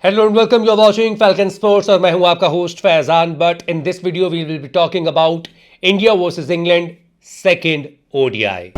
Hello and welcome. You're watching Falcon Sports और मैं हूं आपका host Faizan. But in this video we will be talking about India versus England second ODI.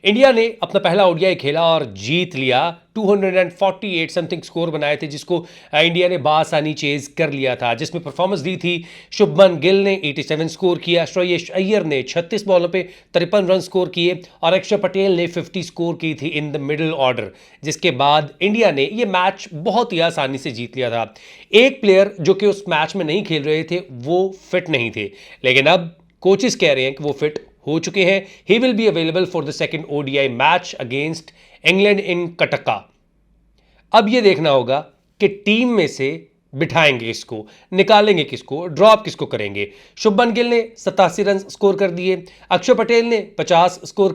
India ने अपना पहला ODI खेला और जीत लिया. 248 समथिंग स्कोर बनाए थे जिसको इंडिया ने बासानी चेज कर लिया था, जिसमें परफॉर्मेंस दी थी शुभमन गिल ने 87 स्कोर किया, श्रेयस अय्यर ने 36 बॉलों पे 53 रन स्कोर किए और अक्षर पटेल ने 50 स्कोर की थी इन द मिडिल ऑर्डर. जिसके बाद इंडिया ने ये मैच बहुत ही आसानी से जीत लिया था. एक प्लेयर जो कि उस मैच में नहीं खेल रहे थे वो फिट नहीं थे, लेकिन अब कोचेस कह रहे हैं कि वो फिट हो चुके हैं. He will be available for the second ODI match against England in Cuttack. अब ये देखना होगा कि टीम में से बिठाएंगे किसको, निकालेंगे किसको, ड्रॉप किसको करेंगे. शुभमन गिल ने 87 रन स्कोर कर दिए, अक्षर पटेल ने 50 स्कोर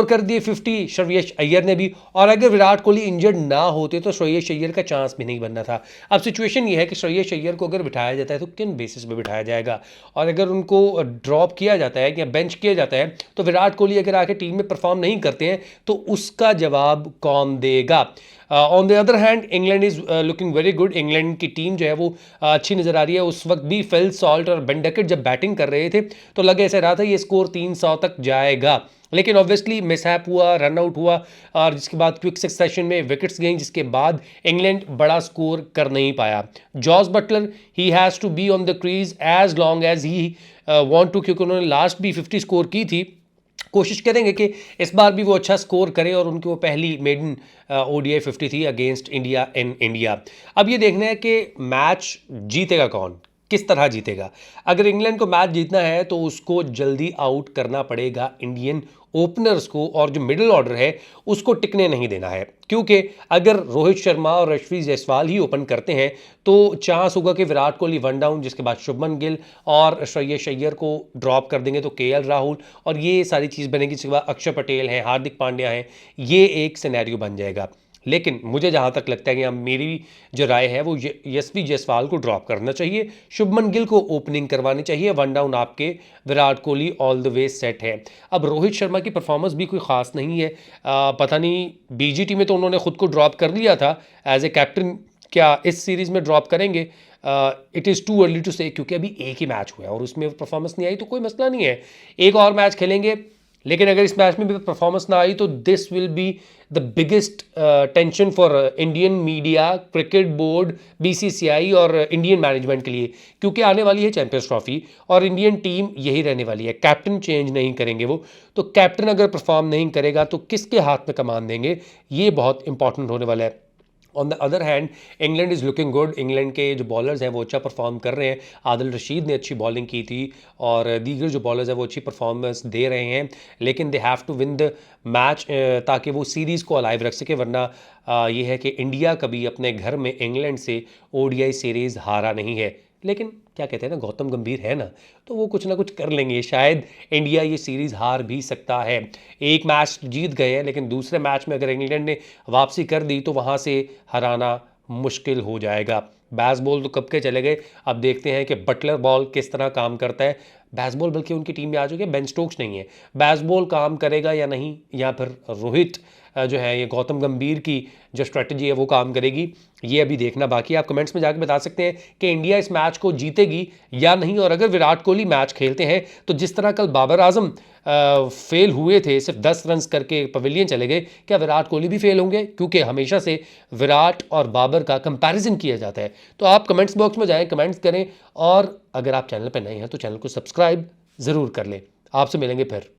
कर दिए 50 श्रेयस अय्यर ने भी. और अगर विराट कोहली इंजर्ड ना होते तो श्रेयस अय्यर का चांस भी नहीं बनना था. अब सिचुएशन ये है कि श्रेयस अय्यर को अगर बिठाया जाता है तो किन बेसिस पे बिठाया जाएगा, और अगर उनको ड्रॉप किया जाता है या बेंच किया जाता है तो विराट कोहली अगर आके टीम में परफॉर्म नहीं करते हैं तो उसका जवाब कौन देगा. On the other hand England is looking very good. England की टीम जो है वो अच्छी नजर आ रही है. उस वक्त भी फिल सॉल्ट और बेन डकेट जब बैटिंग कर रहे थे तो लगे ऐसा रहा था ये स्कोर 300 तक जाएगा, लेकिन ऑब्वियसली मिसहैप हुआ, रन आउट हुआ और जिसके बाद क्विक सक्सेशन में विकेट्स गई, जिसके बाद इंग्लैंड बड़ा स्कोर कर नहीं पाया. Jos Buttler he has to be on the crease as long as he want to, क्योंकि उन्होंने लास्ट भी 50 स्कोर की थी. कोशिश करेंगे कि इस बार भी वो अच्छा स्कोर करें और उनकी वो पहली मेडन ओडीआई 50 थी अगेंस्ट इंडिया इन इंडिया. अब ये देखना है कि मैच जीतेगा कौन, किस तरह जीतेगा. अगर इंग्लैंड को मैच जीतना है तो उसको जल्दी आउट करना पड़ेगा इंडियन ओपनर्स को, और जो मिडिल ऑर्डर है उसको टिकने नहीं देना है. क्योंकि अगर रोहित शर्मा और यशस्वी जायसवाल ही ओपन करते हैं तो चांस होगा कि विराट कोहली वन डाउन, जिसके बाद शुभमन गिल और श्रेयस अय्यर को ड्रॉप कर देंगे तो केएल राहुल और ये सारी चीज़ बनेगी. जिसके बाद अक्षर पटेल हैं, हार्दिक पांड्या हैं, ये एक सिनेरियो बन जाएगा. लेकिन मुझे जहाँ तक लगता है कि मेरी जो राय है वो यशस्वी जायसवाल को ड्रॉप करना चाहिए, शुभमन गिल को ओपनिंग करवानी चाहिए. वन डाउन आपके Virat Kohli all the way set है. अब रोहित शर्मा की परफॉर्मेंस भी कोई ख़ास नहीं है. पता नहीं बीजीटी में तो उन्होंने खुद को ड्रॉप कर लिया था एज ए कैप्टन, क्या इस सीरीज़ में ड्रॉप करेंगे? It is too early to say, क्योंकि अभी एक ही मैच हुआ है और उसमें परफॉर्मेंस नहीं आई तो कोई मसला नहीं है, एक और मैच खेलेंगे. लेकिन अगर इस मैच में भी परफॉर्मेंस ना आई तो this will be the biggest tension for Indian media, cricket board, BCCI और इंडियन मैनेजमेंट के लिए, क्योंकि आने वाली है चैंपियंस ट्रॉफी और इंडियन टीम यही रहने वाली है. कैप्टन चेंज नहीं करेंगे वो, तो कैप्टन अगर परफॉर्म नहीं करेगा तो किसके हाथ में कमान देंगे, ये बहुत इंपॉर्टेंट होने वाला है. On the other hand England is looking good. England के जो बॉलर्स हैं वो अच्छा परफॉर्म कर रहे हैं. आदिल रशीद ने अच्छी बॉलिंग की थी और दीगर जो बॉलर्स हैं वो अच्छी परफॉर्मेंस दे रहे हैं, लेकिन they have to win the match ताकि वो सीरीज़ को अलाइव रख सके. वरना ये है कि इंडिया कभी अपने घर में इंग्लैंड से ओडीआई सीरीज़ हारा नहीं है. लेकिन क्या कहते हैं ना, गौतम गंभीर है ना, तो वो कुछ ना कुछ कर लेंगे. शायद इंडिया ये सीरीज़ हार भी सकता है. एक मैच जीत गए हैं लेकिन दूसरे मैच में अगर इंग्लैंड ने वापसी कर दी तो वहाँ से हराना मुश्किल हो जाएगा. बैस बॉल तो कब के चले गए, अब देखते हैं कि बटलर बॉल किस तरह काम करता है. बैस बॉल बल्कि उनकी टीम में आ चुके हैं, बेन स्टोक्स नहीं है. बैस बॉल काम करेगा या नहीं, या फिर रोहित जो है ये गौतम गंभीर की जो स्ट्रेटजी है वो काम करेगी, ये अभी देखना बाकी है. आप कमेंट्स में जाकर बता सकते हैं कि इंडिया इस मैच को जीतेगी या नहीं. और अगर विराट कोहली मैच खेलते हैं तो जिस तरह कल बाबर आजम फेल हुए थे, सिर्फ 10 रन करके पवेलियन चले गए, क्या विराट कोहली भी फेल होंगे? क्योंकि हमेशा से विराट और बाबर का कंपैरिजन किया जाता है. तो आप कमेंट्स बॉक्स में जाएं, कमेंट्स करें, और अगर आप चैनल पर नए हैं तो चैनल को सब्सक्राइब ज़रूर कर लें. आपसे मिलेंगे फिर.